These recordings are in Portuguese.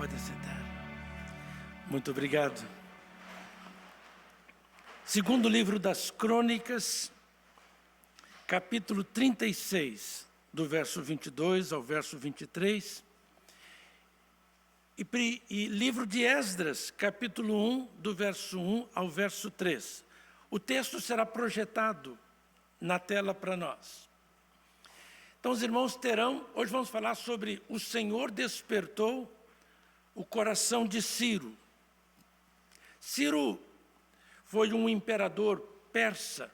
Pode sentar. Muito obrigado. Segundo livro das Crônicas, capítulo 36, do verso 22 ao verso 23. E livro de Esdras, capítulo 1, do verso 1 ao verso 3. O texto será projetado na tela para nós. Então, os irmãos terão, hoje vamos falar sobre o Senhor despertou o coração de Ciro. Ciro foi um imperador persa.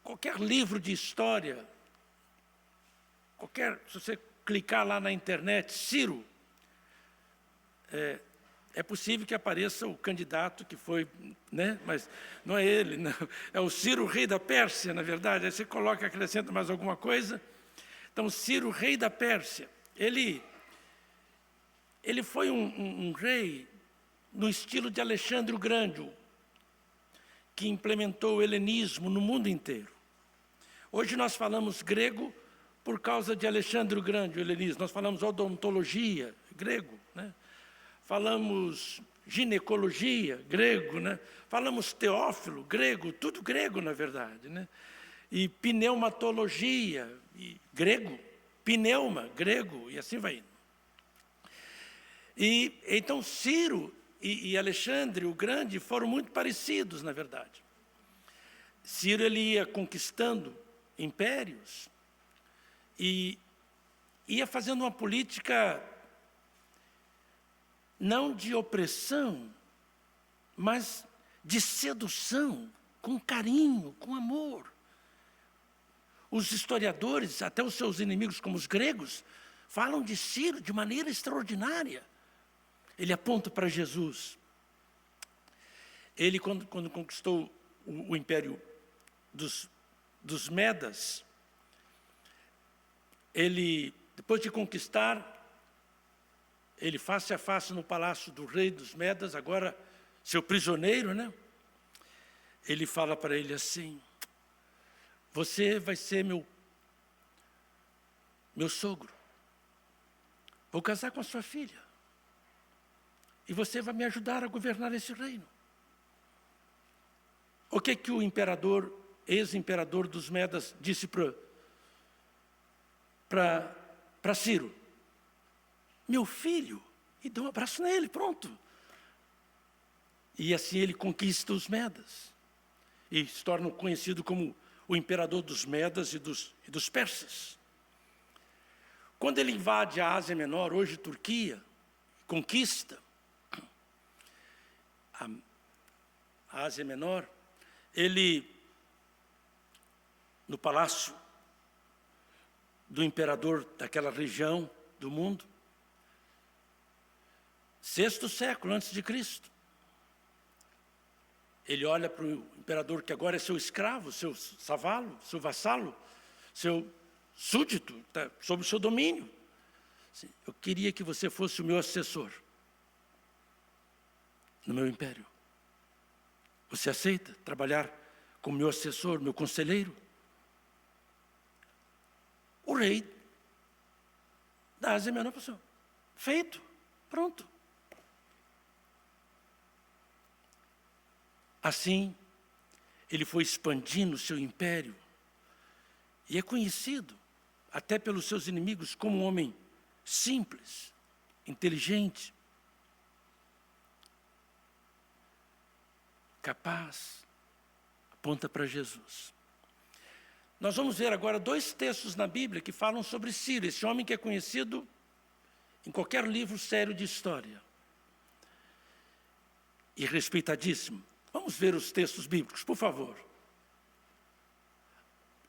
Qualquer livro de história, se você clicar lá na internet, Ciro, é possível que apareça o candidato que foi, né? Mas não é ele, não. É o Ciro, rei da Pérsia, na verdade. Aí você coloca, acrescenta mais alguma coisa. Então, Ciro, rei da Pérsia, ele foi um rei no estilo de Alexandre o Grande, que implementou o helenismo no mundo inteiro. Hoje nós falamos grego por causa de Alexandre o Grande, o helenismo. Nós falamos odontologia, grego, né? Falamos ginecologia, grego, né? Falamos Teófilo, grego, tudo grego, na verdade, né? E pneumatologia, grego, pneuma, grego, e assim vai indo. E então Ciro e Alexandre o Grande foram muito parecidos, na verdade. Ciro ele ia conquistando impérios e ia fazendo uma política não de opressão, mas de sedução, com carinho, com amor. Os historiadores, até os seus inimigos, como os gregos, falam de Ciro de maneira extraordinária. Ele aponta para Jesus. Ele, quando conquistou o império dos Medas, ele, depois de conquistar, ele face a face no palácio do rei dos Medas, agora seu prisioneiro, né? Ele fala para ele assim: você vai ser meu sogro. Vou casar com a sua filha. E você vai me ajudar a governar esse reino. O que o imperador, ex-imperador dos Medas, disse para Ciro? Meu filho, e dá um abraço nele, pronto. E assim ele conquista os Medas. E se torna conhecido como o imperador dos Medas e dos persas. Quando ele invade a Ásia Menor, hoje Turquia, conquista a Ásia Menor, ele, no palácio do imperador daquela região do mundo, sexto século antes de Cristo, ele olha para o imperador que agora é seu escravo, seu savalo, seu vassalo, seu súdito, tá sob o seu domínio. Eu queria que você fosse o meu assessor no meu império. Você aceita trabalhar como meu assessor, meu conselheiro? O rei da Ásia Menor pensou: feito, pronto. Assim, ele foi expandindo o seu império e é conhecido até pelos seus inimigos como um homem simples, inteligente, capaz. Aponta para Jesus. Nós vamos ver agora dois textos na Bíblia que falam sobre Ciro, esse homem que é conhecido em qualquer livro sério de história e respeitadíssimo. Vamos ver os textos bíblicos, por favor.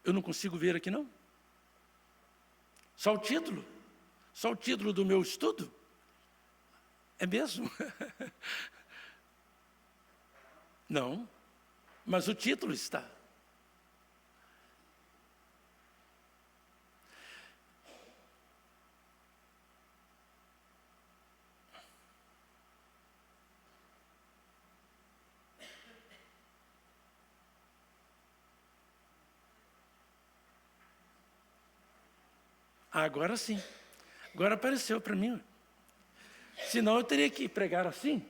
Eu não consigo ver aqui, não? Só o título? Só o título do meu estudo? É mesmo? Não, mas o título está. Agora sim. Agora apareceu para mim. Senão eu teria que pregar assim.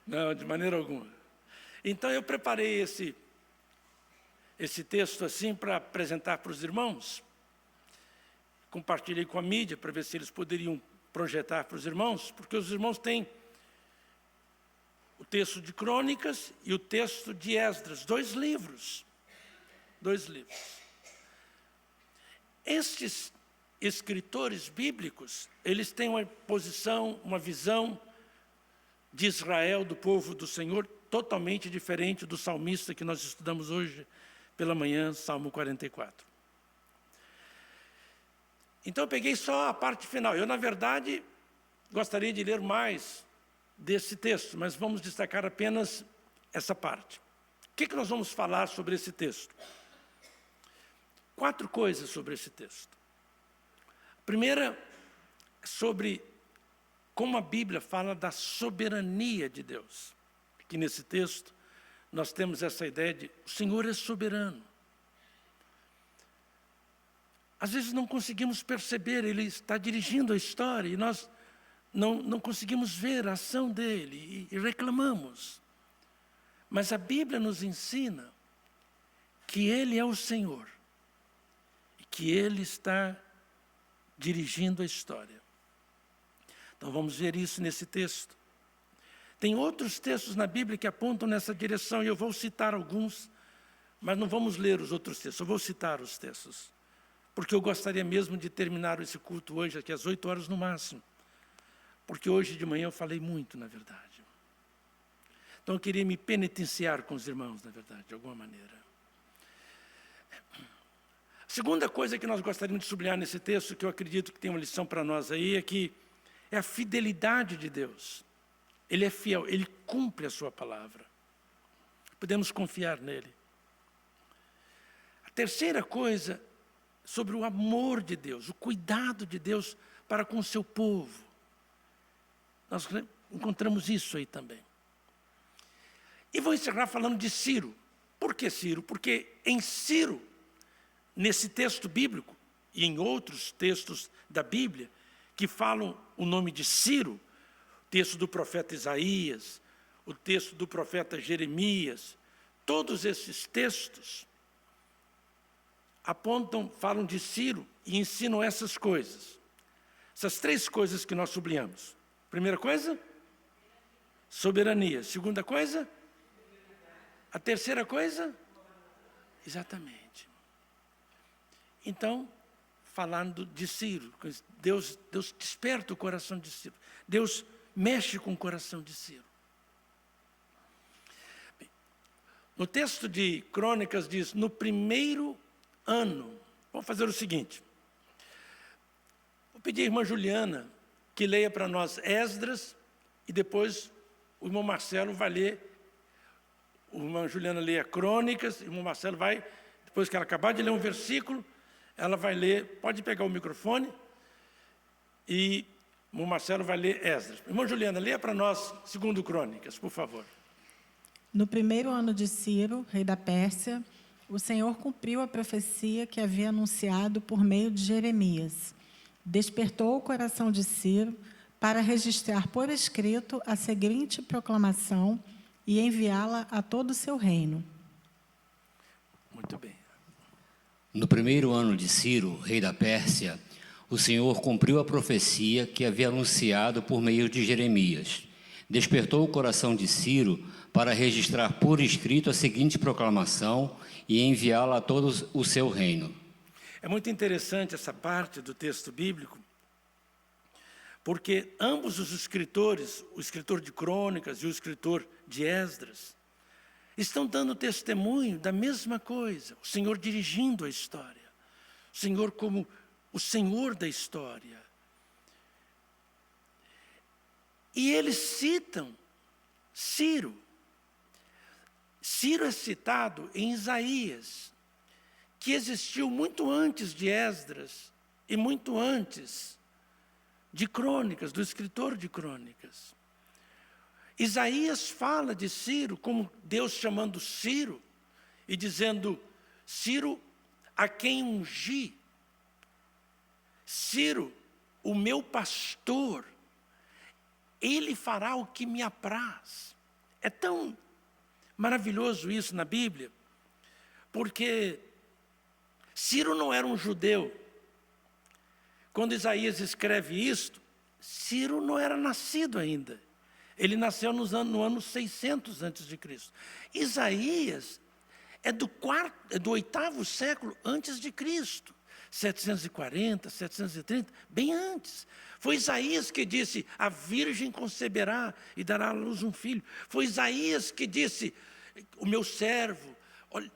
Não, de maneira alguma. Então eu preparei esse texto assim para apresentar para os irmãos. Compartilhei com a mídia para ver se eles poderiam projetar para os irmãos, porque os irmãos têm o texto de Crônicas e o texto de Esdras, 2 livros. 2 livros. Estes escritores bíblicos, eles têm uma posição, uma visão de Israel, do povo do Senhor, totalmente diferente do salmista que nós estudamos hoje pela manhã, Salmo 44. Então eu peguei só a parte final. Eu, na verdade, gostaria de ler mais desse texto, mas vamos destacar apenas essa parte. O que nós vamos falar sobre esse texto? 4 coisas sobre esse texto. A primeira, sobre como a Bíblia fala da soberania de Deus. Aqui nesse texto, nós temos essa ideia de o Senhor é soberano. Às vezes não conseguimos perceber, Ele está dirigindo a história e nós não conseguimos ver a ação dEle e reclamamos. Mas a Bíblia nos ensina que Ele é o Senhor e que Ele está dirigindo a história. Então vamos ver isso nesse texto. Tem outros textos na Bíblia que apontam nessa direção e eu vou citar alguns, mas não vamos ler os outros textos, eu vou citar os textos. Porque eu gostaria mesmo de terminar esse culto hoje, aqui às 8 horas no máximo. Porque hoje de manhã eu falei muito, na verdade. Então eu queria me penitenciar com os irmãos, na verdade, de alguma maneira. A segunda coisa que nós gostaríamos de sublinhar nesse texto, que eu acredito que tem uma lição para nós aí, é que é a fidelidade de Deus. Ele é fiel, Ele cumpre a sua palavra. Podemos confiar nele. A terceira coisa, sobre o amor de Deus, o cuidado de Deus para com o seu povo. Nós encontramos isso aí também. E vou encerrar falando de Ciro. Por que Ciro? Porque em Ciro, nesse texto bíblico e em outros textos da Bíblia, que falam o nome de Ciro, o texto do profeta Isaías, o texto do profeta Jeremias, todos esses textos falam de Ciro e ensinam essas coisas. Essas 3 coisas que nós sublinhamos. Primeira coisa, soberania. Segunda coisa, a terceira coisa, exatamente. Então, falando de Ciro, Deus desperta o coração de Ciro. Deus mexe com o coração de Ciro. No texto de Crônicas diz, no primeiro ano, vamos fazer o seguinte. Vou pedir à irmã Juliana que leia para nós Esdras e depois o irmão Marcelo vai ler, a irmã Juliana lê Crônicas, o irmão Marcelo vai, depois que ela acabar de ler um versículo, ela vai ler, pode pegar o microfone, e o irmão Marcelo vai ler Esdras. Irmã Juliana, leia para nós 2 Crônicas, por favor. No primeiro ano de Ciro, rei da Pérsia, o Senhor cumpriu a profecia que havia anunciado por meio de Jeremias. Despertou o coração de Ciro para registrar por escrito a seguinte proclamação e enviá-la a todo o seu reino. Muito bem. No primeiro ano de Ciro, rei da Pérsia, o Senhor cumpriu a profecia que havia anunciado por meio de Jeremias. Despertou o coração de Ciro para registrar por escrito a seguinte proclamação e enviá-la a todo o seu reino. É muito interessante essa parte do texto bíblico, porque ambos os escritores, o escritor de Crônicas e o escritor de Esdras, estão dando testemunho da mesma coisa, o Senhor dirigindo a história, o Senhor como o Senhor da história. E eles citam Ciro. Ciro é citado em Isaías, que existiu muito antes de Esdras e muito antes de Crônicas, do escritor de Crônicas. Isaías fala de Ciro como Deus chamando Ciro e dizendo, Ciro a quem ungi. Ciro o meu pastor, ele fará o que me apraz. É tão maravilhoso isso na Bíblia, porque Ciro não era um judeu. Quando Isaías escreve isto, Ciro não era nascido ainda. Ele nasceu no ano 600 a.C. Isaías é do 8º século antes de Cristo. 740, 730, bem antes. Foi Isaías que disse, a virgem conceberá e dará à luz um filho. Foi Isaías que disse, o meu servo, olha,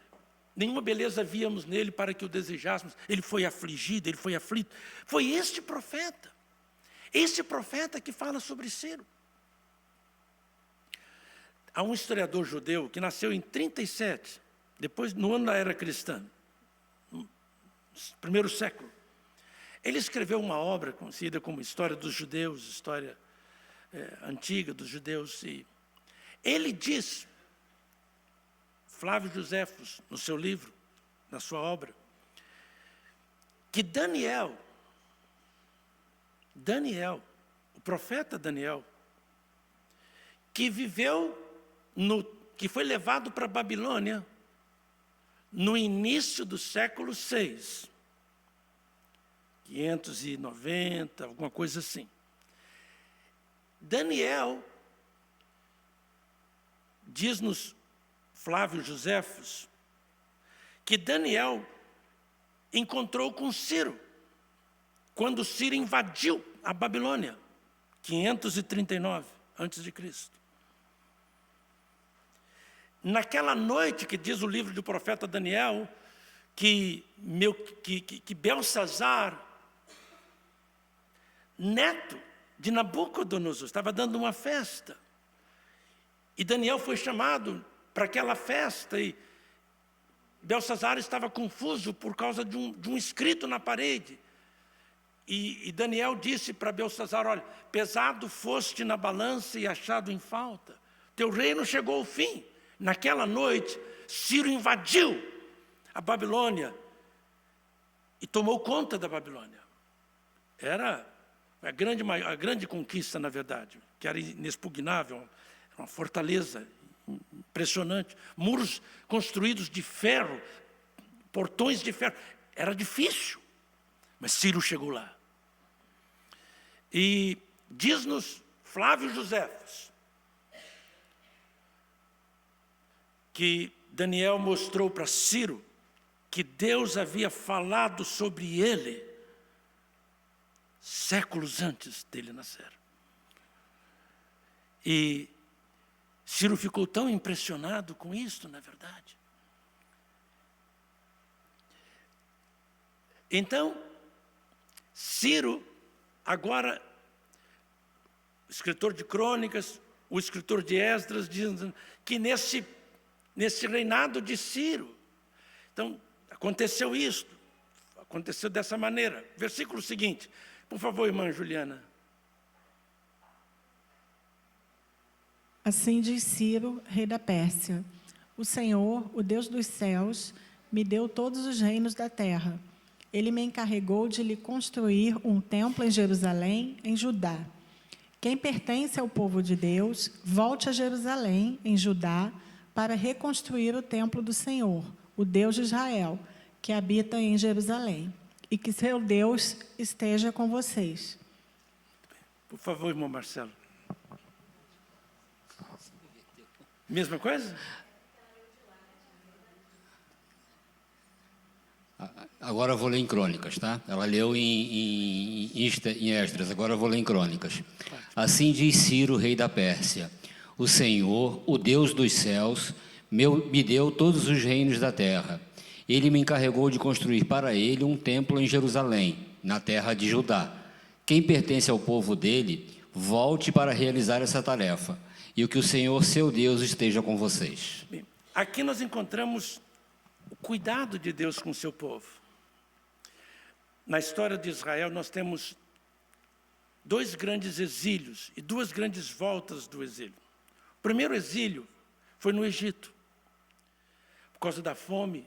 nenhuma beleza víamos nele para que o desejássemos. Ele foi afligido, ele foi aflito. Foi este profeta que fala sobre Ciro. Há um historiador judeu que nasceu em 37, depois, no ano da era cristã, no primeiro século. Ele escreveu uma obra conhecida como História dos Judeus, história antiga dos judeus. E ele diz, Flávio Joséfos, no seu livro, na sua obra, que Daniel, o profeta Daniel, que viveu, que foi levado para a Babilônia no início do século 6, 590, alguma coisa assim. Daniel, diz-nos Flávio Joséfos, que Daniel encontrou com Ciro, quando Ciro invadiu a Babilônia, 539 a.C. Naquela noite, que diz o livro do profeta Daniel, que Belsazar, neto de Nabucodonosor, estava dando uma festa. E Daniel foi chamado para aquela festa e Belsazar estava confuso por causa de um escrito na parede. E Daniel disse para Belsazar, olha, pesado foste na balança e achado em falta. Teu reino chegou ao fim. Naquela noite, Ciro invadiu a Babilônia e tomou conta da Babilônia. Era a grande conquista, na verdade, que era inexpugnável, uma fortaleza impressionante, muros construídos de ferro, portões de ferro. Era difícil, mas Ciro chegou lá. E diz-nos Flávio Joséfos que Daniel mostrou para Ciro que Deus havia falado sobre ele séculos antes dele nascer. E Ciro ficou tão impressionado com isso, na verdade. Então, Ciro, agora, o escritor de Crônicas, o escritor de Esdras, dizem que nesse reinado de Ciro, então, aconteceu isto, aconteceu dessa maneira. Versículo seguinte, por favor, irmã Juliana. Assim diz Ciro, rei da Pérsia: o Senhor, o Deus dos céus, me deu todos os reinos da terra. Ele me encarregou de lhe construir um templo em Jerusalém, em Judá. Quem pertence ao povo de Deus, volte a Jerusalém, em Judá, para reconstruir o templo do Senhor, o Deus de Israel, que habita em Jerusalém, e que seu Deus esteja com vocês. Por favor, irmão Marcelo. Mesma coisa? Agora eu vou ler em Crônicas, tá? Ela leu em Esdras, agora eu vou ler em Crônicas. Assim diz Ciro, rei da Pérsia: o Senhor, o Deus dos céus, me deu todos os reinos da terra. Ele me encarregou de construir para ele um templo em Jerusalém, na terra de Judá. Quem pertence ao povo dele, volte para realizar essa tarefa, e o que o Senhor, seu Deus, esteja com vocês. Bem, aqui nós encontramos o cuidado de Deus com o seu povo. Na história de Israel, nós temos 2 grandes exílios e 2 grandes voltas do exílio. O primeiro exílio foi no Egito. Por causa da fome,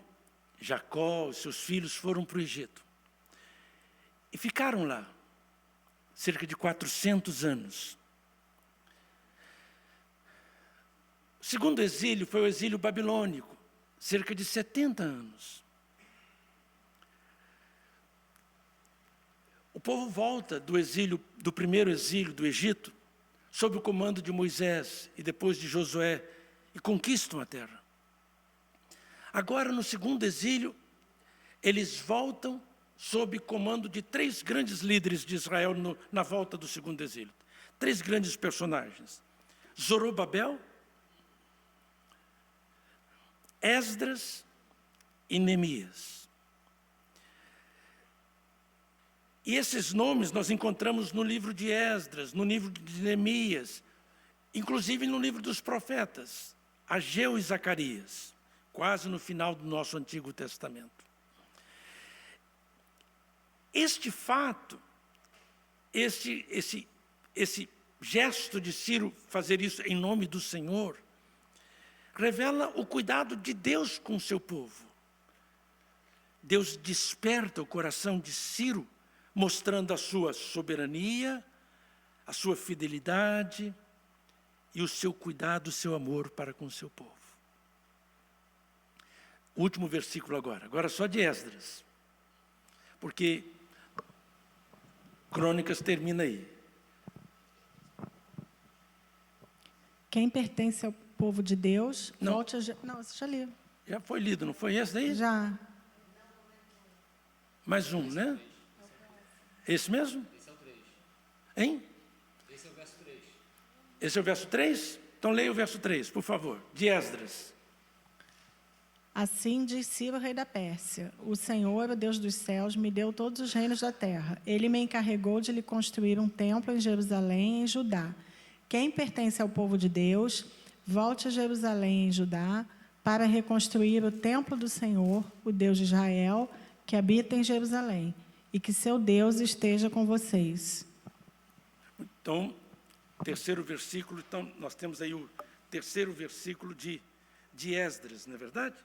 Jacó e seus filhos foram para o Egito. E ficaram lá. cerca de 400 anos. O segundo exílio foi o exílio babilônico, cerca de 70 anos. O povo volta do exílio, do primeiro exílio do Egito, sob o comando de Moisés e depois de Josué, e conquistam a terra. Agora, no segundo exílio, eles voltam sob comando de 3 grandes líderes de Israel na volta do segundo exílio. 3 grandes personagens. Zorobabel, Esdras e Neemias. E esses nomes nós encontramos no livro de Esdras, no livro de Neemias, inclusive no livro dos profetas, Ageu e Zacarias, quase no final do nosso Antigo Testamento. Este fato, esse gesto de Ciro fazer isso em nome do Senhor, revela o cuidado de Deus com o seu povo. Deus desperta o coração de Ciro, mostrando a sua soberania, a sua fidelidade e o seu cuidado, o seu amor para com o seu povo. O último versículo agora só de Esdras, porque Crônicas termina aí. Quem pertence ao povo de Deus, Não. volte a... Não, você já leu. Já foi lido, não foi esse daí? Já. Mais um, né? Esse mesmo? Esse é o 3. Hein? Esse é o verso 3. Esse é o verso 3? Então leia o verso 3, por favor, de Esdras. Assim diz Ciro, rei da Pérsia: o Senhor, o Deus dos céus, me deu todos os reinos da terra. Ele me encarregou de lhe construir um templo em Jerusalém e em Judá. Quem pertence ao povo de Deus, volte a Jerusalém e em Judá para reconstruir o templo do Senhor, o Deus de Israel, que habita em Jerusalém, e que seu Deus esteja com vocês. Então, terceiro versículo, então nós temos aí o terceiro versículo de Esdras, não é verdade?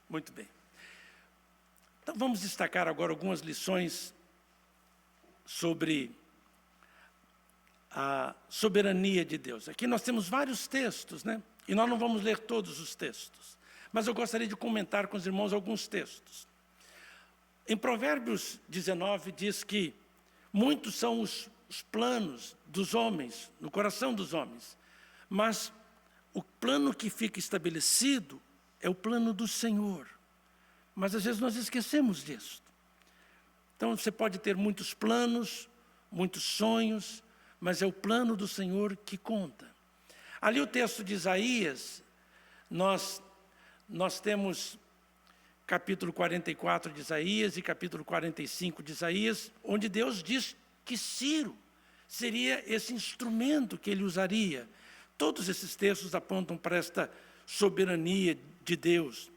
Muito bem. Então vamos destacar agora algumas lições sobre a soberania de Deus. Aqui nós temos vários textos, né? E nós não vamos ler todos os textos, mas eu gostaria de comentar com os irmãos alguns textos. Em Provérbios 19 diz que muitos são os planos dos homens, no coração dos homens, mas o plano que fica estabelecido é o plano do Senhor. Mas às vezes nós esquecemos disso. Então você pode ter muitos planos, muitos sonhos, mas é o plano do Senhor que conta. Ali o texto de Isaías, nós temos capítulo 44 de Isaías e capítulo 45 de Isaías, onde Deus diz que Ciro seria esse instrumento que ele usaria. Todos esses textos apontam para esta soberania de Deus.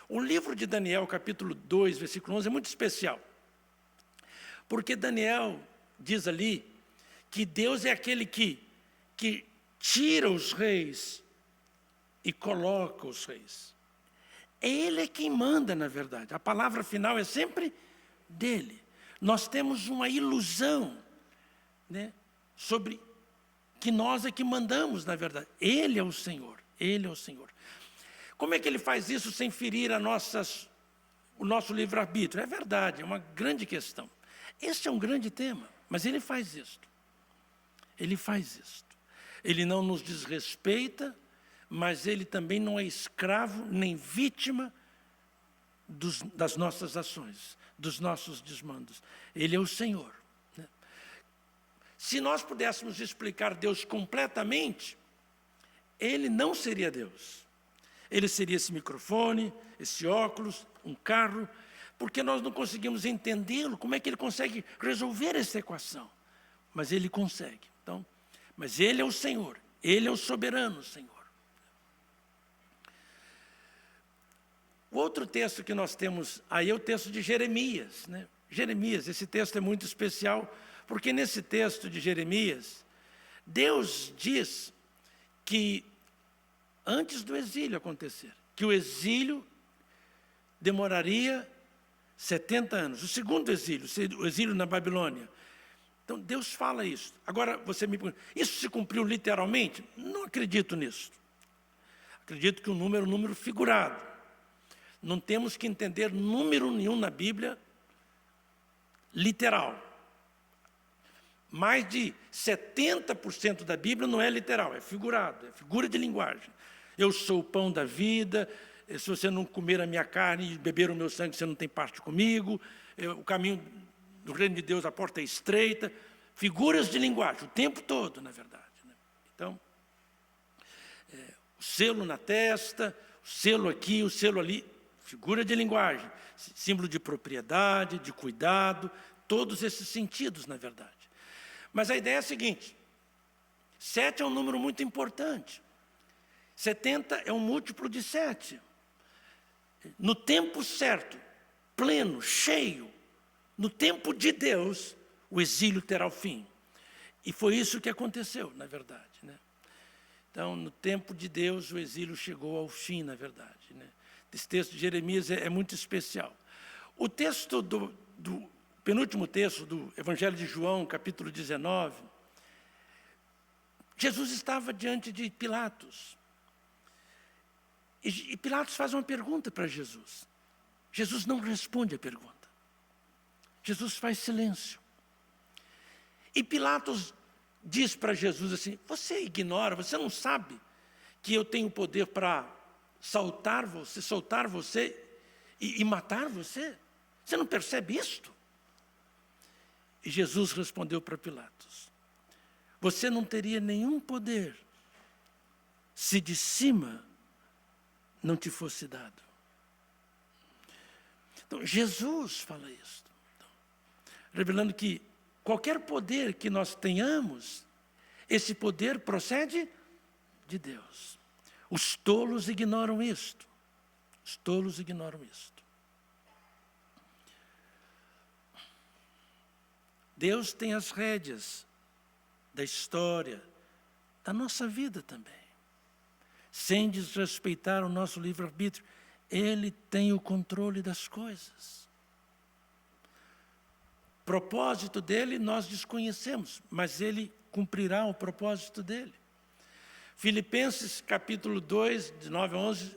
O livro de Daniel, capítulo 2, versículo 11, é muito especial. Porque Daniel diz ali que Deus é aquele que tira os reis e coloca os reis. Ele é quem manda, na verdade. A palavra final é sempre dele. Nós temos uma ilusão, né, sobre que nós é que mandamos, na verdade. Ele é o Senhor. Ele é o Senhor. Como é que ele faz isso sem ferir o nosso livre-arbítrio? É verdade, é uma grande questão. Este é um grande tema, mas ele faz isto. Ele faz isto. Ele não nos desrespeita, mas ele também não é escravo nem vítima das nossas ações, dos nossos desmandos. Ele é o Senhor. Né? Se nós pudéssemos explicar Deus completamente, ele não seria Deus. Ele seria esse microfone, esse óculos, um carro, porque nós não conseguimos entendê-lo. Como é que ele consegue resolver essa equação? Mas ele consegue. Então, mas ele é o Senhor, ele é o soberano Senhor. O outro texto que nós temos aí é o texto de Jeremias, né? Jeremias, esse texto é muito especial, porque nesse texto de Jeremias, Deus diz que, antes do exílio acontecer, que o exílio demoraria 70 anos. O segundo exílio, o exílio na Babilônia. Então, Deus fala isso. Agora, você me pergunta, isso se cumpriu literalmente? Não acredito nisso. Acredito que o número é um número figurado. Não temos que entender número nenhum na Bíblia literal. Mais de 70% da Bíblia não é literal, é figurado, é figura de linguagem. Eu sou o pão da vida, se você não comer a minha carne e beber o meu sangue, você não tem parte comigo. O caminho do reino de Deus, a porta é estreita. Figuras de linguagem, o tempo todo, na verdade. Então, o selo na testa, o selo aqui, o selo ali, figura de linguagem, símbolo de propriedade, de cuidado, todos esses sentidos, na verdade. Mas a ideia é a seguinte, 7 é um número muito importante. 70 é um múltiplo de 7. No tempo certo, pleno, cheio, no tempo de Deus, o exílio terá o fim. E foi isso que aconteceu, na verdade. Então, no tempo de Deus, o exílio chegou ao fim, na verdade. Esse texto de Jeremias é muito especial. O texto do penúltimo texto do Evangelho de João, capítulo 19, Jesus estava diante de Pilatos. E Pilatos faz uma pergunta para Jesus. Jesus não responde a pergunta. Jesus faz silêncio. E Pilatos diz para Jesus assim, você ignora, você não sabe que eu tenho poder para soltar você e matar você? Você não percebe isto? E Jesus respondeu para Pilatos, você não teria nenhum poder se de cima não te fosse dado. Então, Jesus fala isso. Então, revelando que qualquer poder que nós tenhamos, esse poder procede de Deus. Os tolos ignoram isto. Os tolos ignoram isto. Deus tem as rédeas da história, da nossa vida também. Sem desrespeitar o nosso livre-arbítrio, Ele tem o controle das coisas. O propósito dele nós desconhecemos, mas Ele cumprirá o propósito dele. Filipenses capítulo 2, de 9 a 11,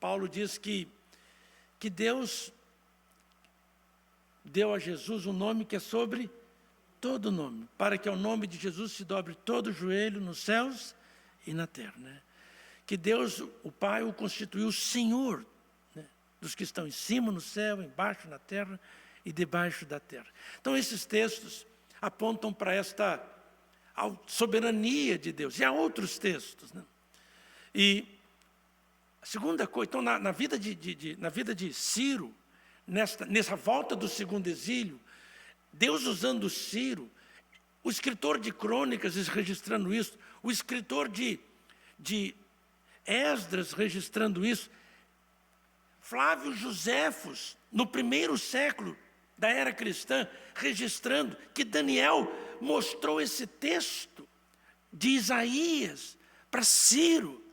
Paulo diz que Deus deu a Jesus um nome que é sobre todo nome, para que ao nome de Jesus se dobre todo o joelho nos céus e na terra. Que Deus, o Pai, o constituiu Senhor, dos que estão em cima no céu, embaixo na terra e debaixo da terra. Então, esses textos apontam para esta soberania de Deus. E há outros textos. E a segunda coisa, então, na vida de Ciro, nessa volta do segundo exílio, Deus usando Ciro, o escritor de crônicas registrando isso, o escritor de Esdras registrando isso, Flávio Joséfos, no 1º século da era cristã, registrando que Daniel mostrou esse texto de Isaías para Ciro.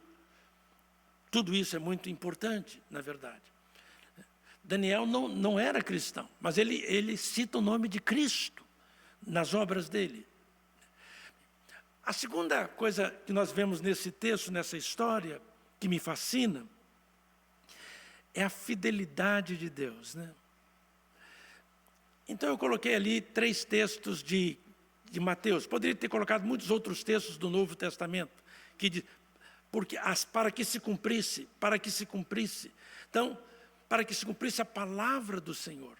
Tudo isso é muito importante, na verdade. Daniel não era cristão, mas ele cita o nome de Cristo nas obras dele. A segunda coisa que nós vemos nesse texto, nessa história, que me fascina, é a fidelidade de Deus. Então eu coloquei ali 3 textos de Mateus. Poderia ter colocado muitos outros textos do Novo Testamento, que diz, para que se cumprisse. Então, para que se cumprisse a palavra do Senhor.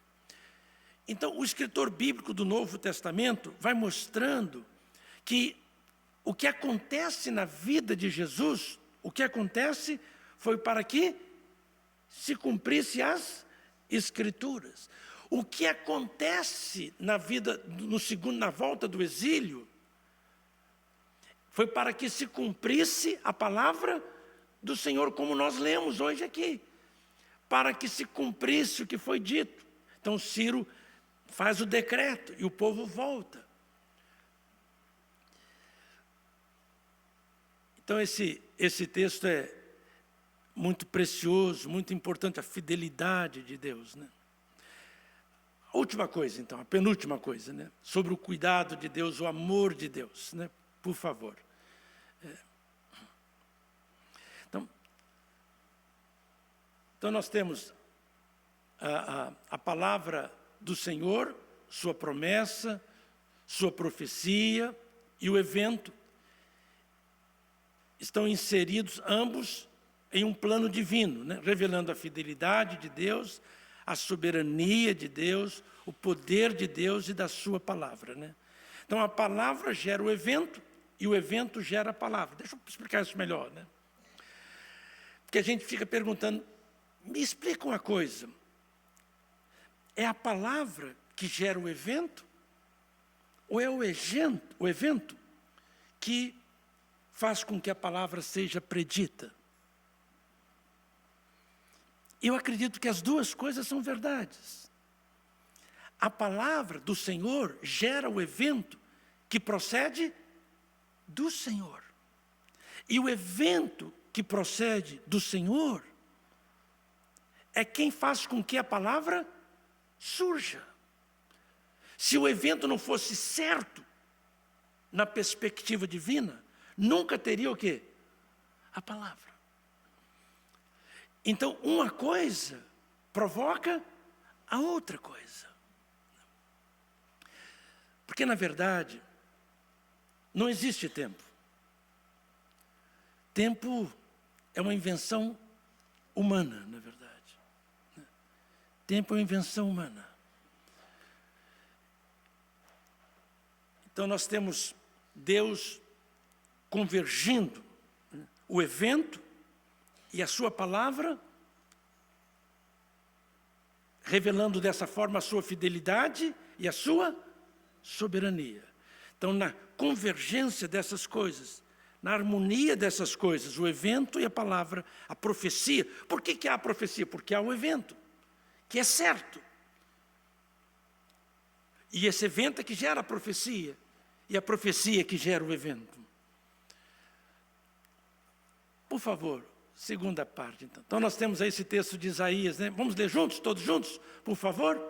Então, o escritor bíblico do Novo Testamento vai mostrando que o que acontece na vida de Jesus, o que acontece foi para que se cumprisse as Escrituras. O que acontece na vida, na volta do exílio, foi para que se cumprisse a palavra do Senhor, como nós lemos hoje aqui. Para que se cumprisse o que foi dito. Então, Ciro faz o decreto e o povo volta. Então, esse texto muito precioso, muito importante, a fidelidade de Deus, né? A última coisa, então, a penúltima coisa, né? Sobre o cuidado de Deus, o amor de Deus, né? Por favor. Então nós temos a palavra do Senhor, sua promessa, sua profecia e o evento estão inseridos ambos em um plano divino, né? Revelando a fidelidade de Deus, a soberania de Deus, o poder de Deus e da sua palavra, né? Então a palavra gera o evento e o evento gera a palavra. Deixa eu explicar isso melhor, né? Porque a gente fica perguntando, me explica uma coisa, é a palavra que gera o evento? Ou é o evento que faz com que a palavra seja predita? Eu acredito que as duas coisas são verdades. A palavra do Senhor gera o evento que procede do Senhor. E o evento que procede do Senhor é quem faz com que a palavra surja. Se o evento não fosse certo, na perspectiva divina, nunca teria o quê? A palavra. Então, uma coisa provoca a outra coisa. Porque, na verdade, não existe tempo. Tempo é uma invenção humana, na verdade. Tempo é uma invenção humana. Então nós temos Deus convergindo, né, o evento e a sua palavra, revelando dessa forma a sua fidelidade e a sua soberania. Então, na convergência dessas coisas, na harmonia dessas coisas, o evento e a palavra, a profecia. Por que há a profecia? Porque há um evento que é certo. E esse evento é que gera a profecia, e a profecia é que gera o evento. Por favor, segunda parte, então. Então nós temos aí esse texto de Isaías, né? Vamos ler juntos, todos juntos, por favor?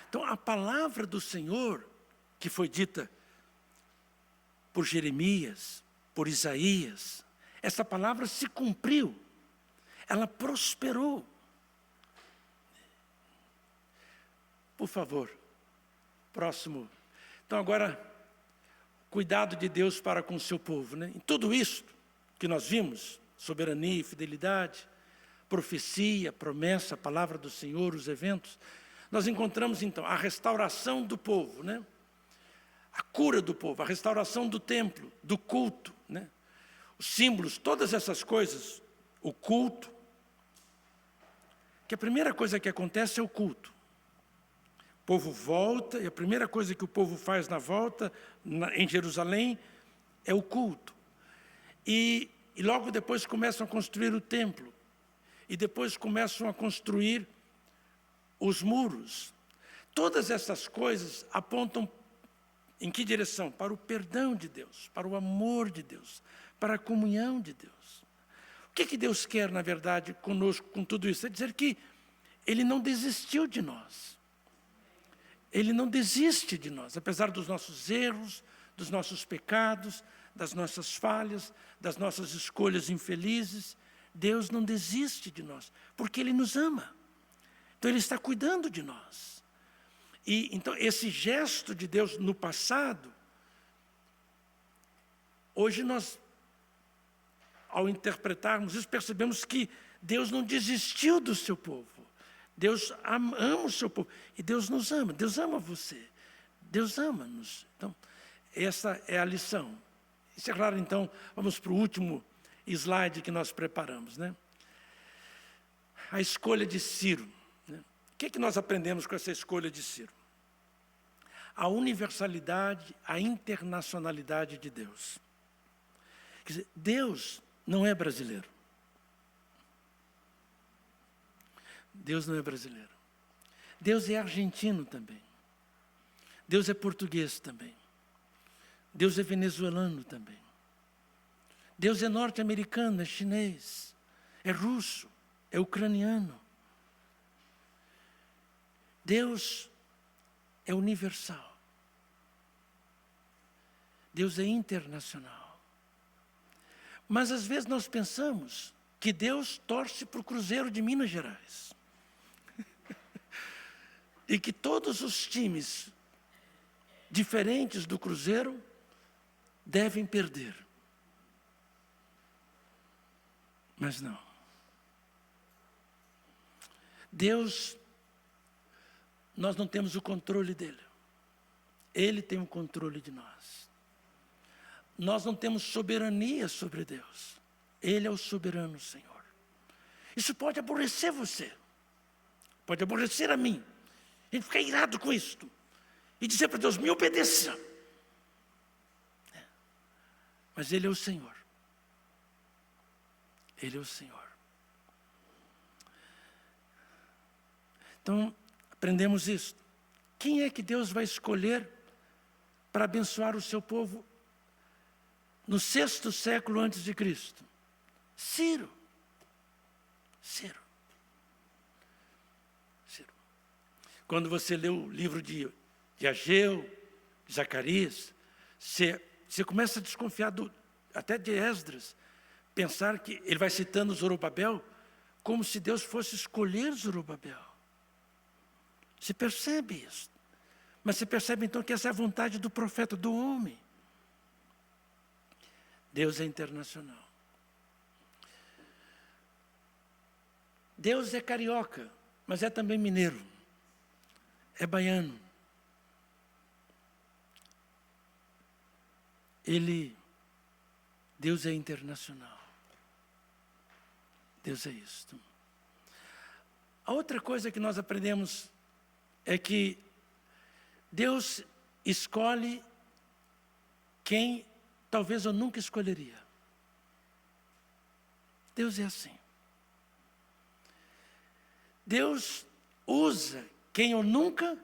Então, a palavra do Senhor, que foi dita por Jeremias, por Isaías, essa palavra se cumpriu, ela prosperou. Por favor, próximo. Então, agora, cuidado de Deus para com o seu povo, né? Em tudo isso que nós vimos, soberania e fidelidade, profecia, promessa, a palavra do Senhor, os eventos, nós encontramos, então, a restauração do povo, né? A cura do povo, a restauração do templo, do culto, né? Os símbolos, todas essas coisas, o culto, que a primeira coisa que acontece é o culto. O povo volta, e a primeira coisa que o povo faz na volta, em Jerusalém, é o culto. E logo depois começam a construir o templo, e depois começam a construir os muros. Todas essas coisas apontam em que direção? Para o perdão de Deus, para o amor de Deus, para a comunhão de Deus. O que Deus quer, na verdade, conosco, com tudo isso? É dizer que Ele não desistiu de nós. Ele não desiste de nós, apesar dos nossos erros, dos nossos pecados, das nossas falhas, das nossas escolhas infelizes. Deus não desiste de nós, porque Ele nos ama. Então, Ele está cuidando de nós. E, então, esse gesto de Deus no passado, hoje nós, ao interpretarmos isso, percebemos que Deus não desistiu do seu povo. Deus ama o seu povo. E Deus nos ama. Deus ama você. Deus ama-nos. Então, essa é a lição. Isso é claro, então, vamos para o último slide que nós preparamos, né? A escolha de Ciro. O que nós aprendemos com essa escolha de Ciro? A universalidade, a internacionalidade de Deus. Quer dizer, Deus não é brasileiro. Deus não é brasileiro. Deus é argentino também. Deus é português também. Deus é venezuelano também. Deus é norte-americano, é chinês, é russo, é ucraniano. Deus é universal. Deus é internacional. Mas às vezes nós pensamos que Deus torce para o Cruzeiro de Minas Gerais. E que todos os times diferentes do Cruzeiro devem perder. Mas não. Deus, nós não temos o controle dele. Ele tem o controle de nós. Nós não temos soberania sobre Deus. Ele é o soberano Senhor. Isso pode aborrecer você. Pode aborrecer a mim. A gente fica irado com isto. E dizer para Deus, me obedeça. Mas Ele é o Senhor. Ele é o Senhor. Então, aprendemos isso. Quem é que Deus vai escolher para abençoar o seu povo no 6º século antes de Cristo? Ciro. Ciro. Ciro. Quando você lê o livro de Ageu, de Zacarias, você começa a desconfiar até de Esdras, pensar que ele vai citando Zorobabel como se Deus fosse escolher Zorobabel. Você percebe isso. Mas você percebe então que essa é a vontade do profeta, do homem. Deus é internacional. Deus é carioca, mas é também mineiro. É baiano. Deus é internacional. Deus é isto. A outra coisa que nós aprendemos é que Deus escolhe quem talvez eu nunca escolheria. Deus é assim. Deus usa quem eu nunca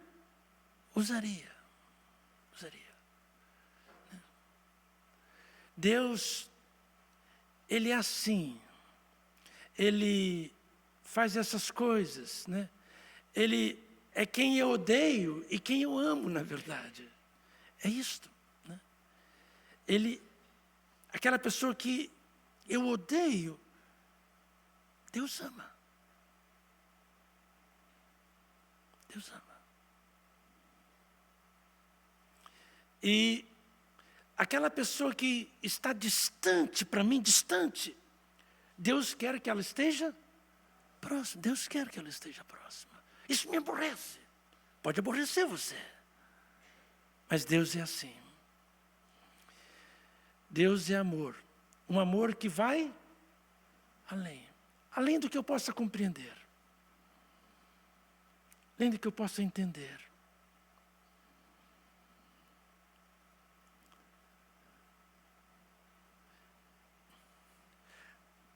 usaria. Deus, Ele é assim. Ele faz essas coisas, né? Ele é quem eu odeio e quem eu amo, na verdade. É isto, né? Aquela pessoa que eu odeio, Deus ama. Deus ama. E aquela pessoa que está distante, para mim, distante, Deus quer que ela esteja próxima. Deus quer que ela esteja próxima. Isso me aborrece. Pode aborrecer você. Mas Deus é assim. Deus é amor. Um amor que vai além. Além do que eu possa compreender. Além do que eu possa entender.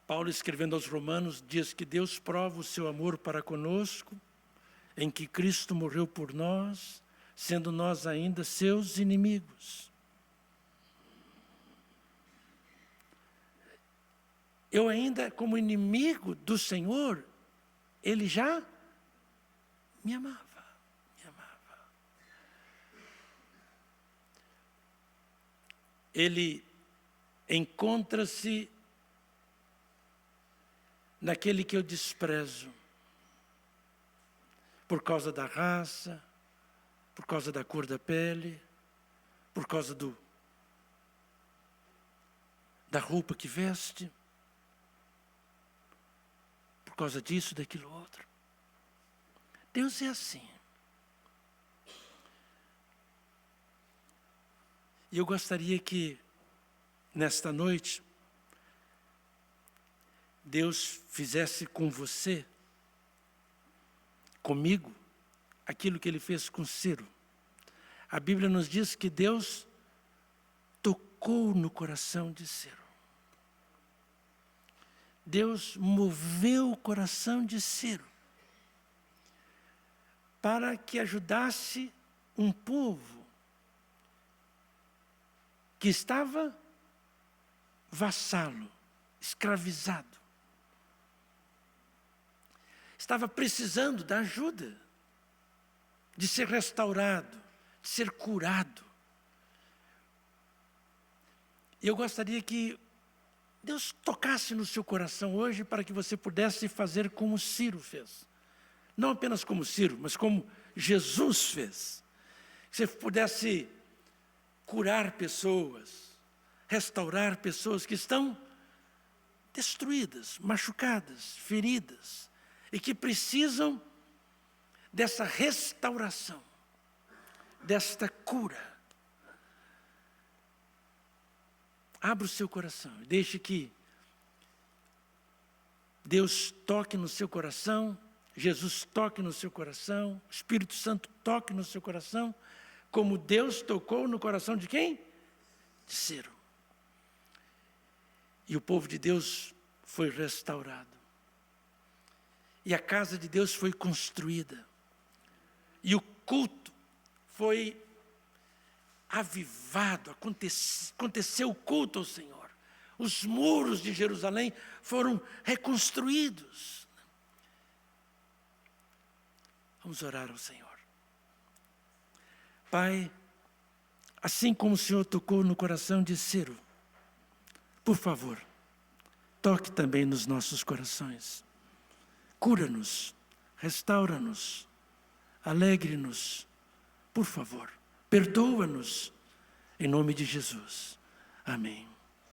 Paulo, escrevendo aos Romanos, diz que Deus prova o seu amor para conosco, em que Cristo morreu por nós, sendo nós ainda seus inimigos. Eu ainda, como inimigo do Senhor, Ele já me amava. Ele encontra-se naquele que eu desprezo, por causa da raça, por causa da cor da pele, por causa da roupa que veste, por causa disso, daquilo outro. Deus é assim. E eu gostaria que, nesta noite, Deus fizesse com você, comigo, aquilo que Ele fez com Ciro. A Bíblia nos diz que Deus tocou no coração de Ciro. Deus moveu o coração de Ciro para que ajudasse um povo que estava vassalo, escravizado. Estava precisando da ajuda, de ser restaurado, de ser curado. E eu gostaria que Deus tocasse no seu coração hoje para que você pudesse fazer como Ciro fez. Não apenas como Ciro, mas como Jesus fez. Que você pudesse curar pessoas, restaurar pessoas que estão destruídas, machucadas, feridas, e que precisam dessa restauração, desta cura. Abra o seu coração e deixe que Deus toque no seu coração, Jesus toque no seu coração, o Espírito Santo toque no seu coração, como Deus tocou no coração de quem? De Ciro. E o povo de Deus foi restaurado. E a casa de Deus foi construída. E o culto foi avivado, aconteceu o culto ao Senhor. Os muros de Jerusalém foram reconstruídos. Vamos orar ao Senhor. Pai, assim como o Senhor tocou no coração de Ciro, por favor, toque também nos nossos corações. Cura-nos, restaura-nos, alegre-nos, por favor. Perdoa-nos, em nome de Jesus. Amém.